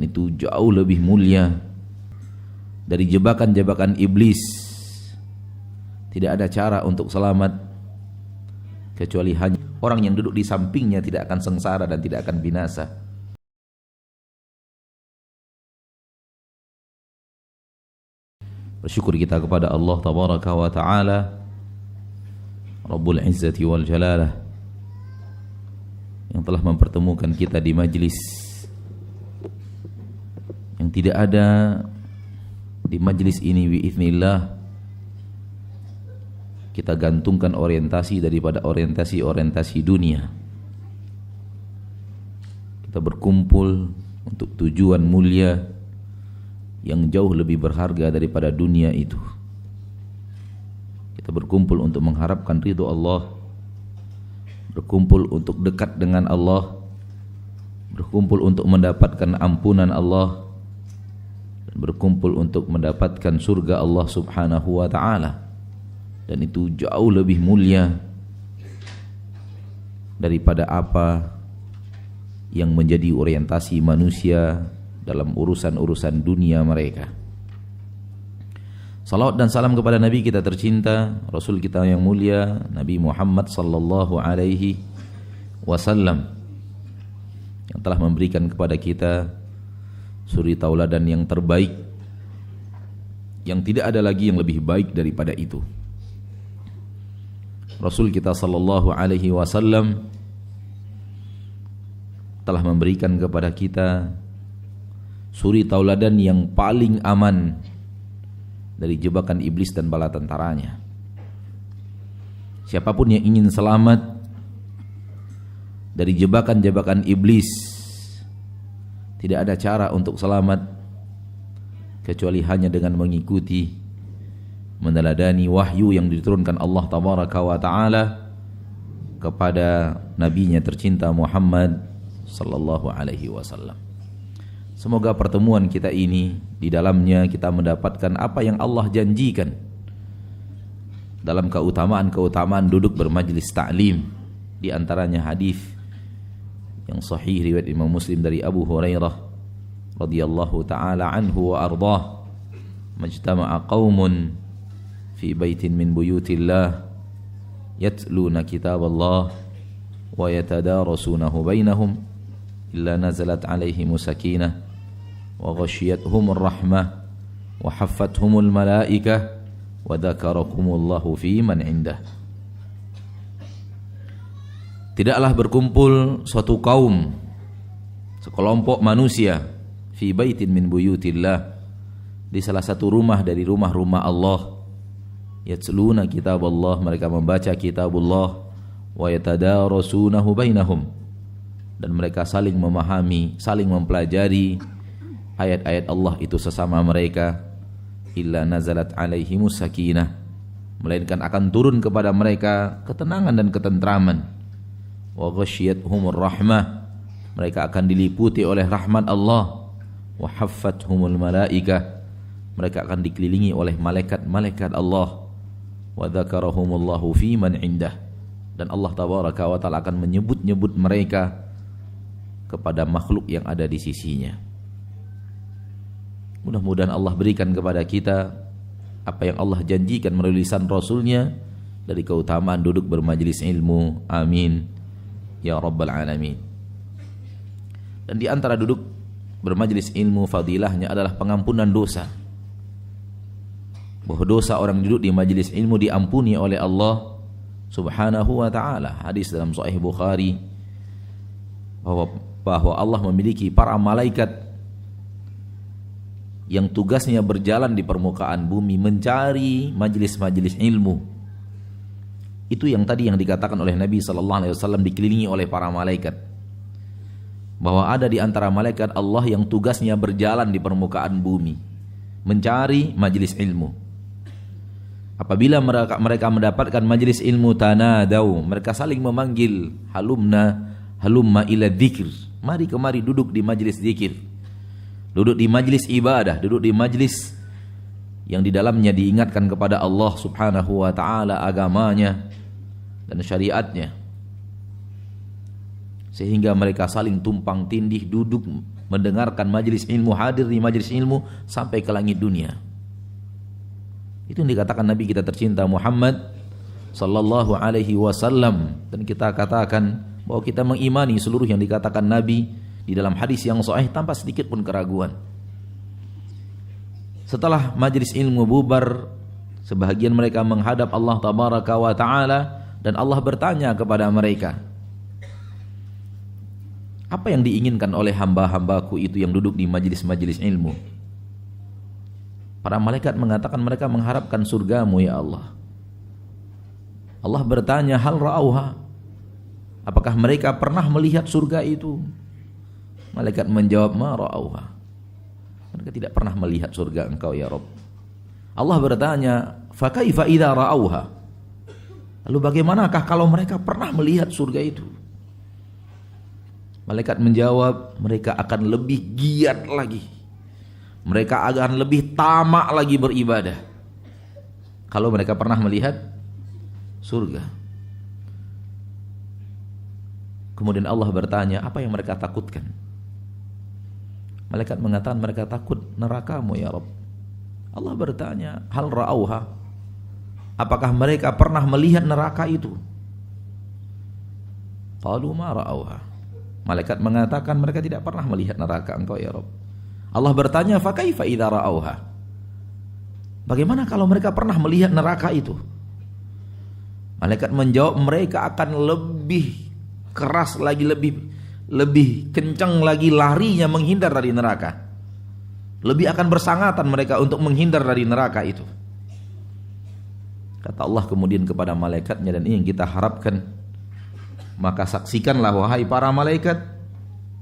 itu jauh lebih mulia dari jebakan-jebakan iblis. Tidak ada cara untuk selamat kecuali hanya orang yang duduk di sampingnya tidak akan sengsara dan tidak akan binasa. Bersyukur kita kepada Allah Tabaraka wa Ta'ala, Rabbul Izzati wal Jalalah, yang telah mempertemukan kita di majlis yang tidak ada di majlis ini biiznillah kita gantungkan orientasi daripada orientasi dunia. Kita berkumpul untuk tujuan mulia yang jauh lebih berharga daripada dunia itu. Kita berkumpul untuk mengharapkan ridho Allah, berkumpul untuk dekat dengan Allah, berkumpul untuk mendapatkan ampunan Allah, dan berkumpul untuk mendapatkan surga Allah Subhanahu wa Ta'ala. Dan itu jauh lebih mulia daripada apa yang menjadi orientasi manusia dalam urusan-urusan dunia mereka. Salawat dan salam kepada Nabi kita tercinta, Rasul kita yang mulia, Nabi Muhammad sallallahu alaihi wasallam, yang telah memberikan kepada kita suri tauladan yang terbaik, yang tidak ada lagi yang lebih baik daripada itu. Rasul kita sallallahu alaihi wasallam telah memberikan kepada kita suri tauladan yang paling aman dari jebakan iblis dan bala tentaranya. Siapapun yang ingin selamat dari jebakan-jebakan iblis, tidak ada cara untuk selamat kecuali hanya dengan mengikuti, meneladani wahyu yang diturunkan Allah Tabaraka wa Ta'ala kepada nabinya tercinta Muhammad sallallahu alaihi wasallam. Semoga pertemuan kita ini di dalamnya kita mendapatkan apa yang Allah janjikan dalam keutamaan-keutamaan duduk bermajlis ta'lim. Di antaranya hadis yang sahih riwayat Imam Muslim dari Abu Hurairah radhiyallahu taala anhu wa ardhah, majtama'a qaumun fi baitin min buyutillah yatluna kitaballah wa yatadarasunahu bainahum illa nazalat alaihimus sakinah wa ghashiyatuhumur rahmah wa haffathumul malaikah wa dzakarakumullahu fi man indah. Tidaklah berkumpul suatu kaum, sekelompok manusia, fi baitin min buyutillah, di salah satu rumah dari rumah-rumah Allah, yatluna kitaballah, mereka membaca kitabullah, wa yatadarasunahu bainahum, dan mereka saling memahami, saling mempelajari ayat-ayat Allah itu sesama mereka, illa nazalat alaihimus sakinah, melainkan akan turun kepada mereka ketenangan dan ketentraman, wa ghasyiyatuhumur rahmah, mereka akan diliputi oleh rahmat Allah, wa haffathumul malaikah, mereka akan dikelilingi oleh malaikat-malaikat Allah, wa dzakarahumullahu fi man indah, dan Allah Tabaraka wa Ta'ala akan menyebut-nyebut mereka kepada makhluk yang ada di sisinya. Mudah-mudahan Allah berikan kepada kita apa yang Allah janjikan melalui lisan Rasulnya dari keutamaan duduk bermajlis ilmu. Amin ya rabbal alamin. Dan di antara duduk bermajlis ilmu fadilahnya adalah pengampunan dosa. Bahwa dosa orang duduk di majlis ilmu diampuni oleh Allah Subhanahu wa Ta'ala. Hadis dalam Sahih Bukhari bahwa Allah memiliki para malaikat yang tugasnya berjalan di permukaan bumi mencari majlis-majlis ilmu. Itu yang tadi yang dikatakan oleh Nabi sallallahu alaihi wasallam, dikelilingi oleh para malaikat. Bahwa ada di antara malaikat Allah yang tugasnya berjalan di permukaan bumi mencari majlis ilmu. Apabila mereka mendapatkan majlis ilmu, tanadau, mereka saling memanggil, halumma ila dzikr, mari kemari duduk di majlis zikir, duduk di majlis ibadah, duduk di majlis yang di dalamnya diingatkan kepada Allah Subhanahu wa Ta'ala, agamanya dan syariatnya, sehingga mereka saling tumpang tindih duduk mendengarkan majelis ilmu, hadir di majelis ilmu sampai ke langit dunia. Itu yang dikatakan Nabi kita tercinta Muhammad sallallahu alaihi wasallam, dan kita katakan bahwa kita mengimani seluruh yang dikatakan Nabi di dalam hadis yang sahih tanpa sedikit pun keraguan. Setelah majelis ilmu bubar, sebahagian mereka menghadap Allah tabaraka wa taala dan Allah bertanya kepada mereka, apa yang diinginkan oleh hamba-hambaku itu yang duduk di majelis-majelis ilmu? Para malaikat mengatakan mereka mengharapkan surgamu ya Allah. Allah bertanya, hal ra'auha, apakah mereka pernah melihat surga itu? Malaikat menjawab, ma ra'auha, mereka tidak pernah melihat surga engkau ya Rabb. Allah bertanya, fa kaifa idza ra'auha, lalu bagaimanakah kalau mereka pernah melihat surga itu? Malaikat menjawab, mereka akan lebih giat lagi, mereka akan lebih tamak lagi beribadah kalau mereka pernah melihat surga. Kemudian Allah bertanya, apa yang mereka takutkan? Malaikat mengatakan mereka takut nerakamu ya Rabb. Allah bertanya, hal ra'auha, apakah mereka pernah melihat neraka itu? Qalu ma ra'auha, malaikat mengatakan mereka tidak pernah melihat neraka engkau ya Rabb. Allah bertanya, fa kaifa idza ra'auha, bagaimana kalau mereka pernah melihat neraka itu? Malaikat menjawab, mereka akan lebih keras lagi, lebih kencang lagi larinya menghindar dari neraka. Lebih akan bersangatan mereka untuk menghindar dari neraka itu. Kata Allah kemudian kepada malaikatnya, dan ini yang kita harapkan, maka saksikanlah wahai para malaikat,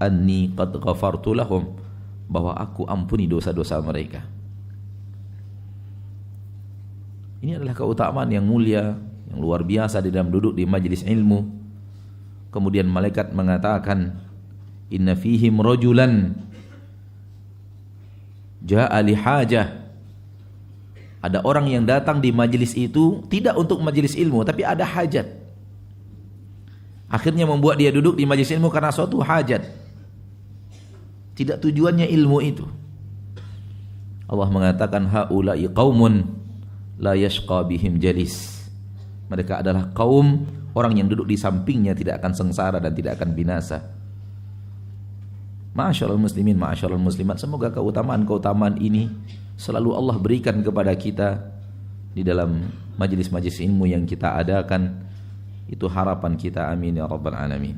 anni qad ghafartu lahum, bahwa aku ampuni dosa-dosa mereka. Ini adalah keutamaan yang mulia, yang luar biasa di dalam duduk di majelis ilmu. Kemudian malaikat mengatakan, inna fihim rajulan ja'a li hajah, ada orang yang datang di majelis itu tidak untuk majelis ilmu, tapi ada hajat. Akhirnya membuat dia duduk di majelis ilmu karena suatu hajat, tidak tujuannya ilmu itu. Allah mengatakan, haula'i qaumun la yashqa bihim jalis, mereka adalah kaum orang yang duduk di sampingnya tidak akan sengsara dan tidak akan binasa. Ma'asyiral muslimin, ma'asyiral muslimat, semoga keutamaan-keutamaan ini selalu Allah berikan kepada kita di dalam majelis-majelis ilmu yang kita adakan. Itu harapan kita, amin ya rabbal alamin.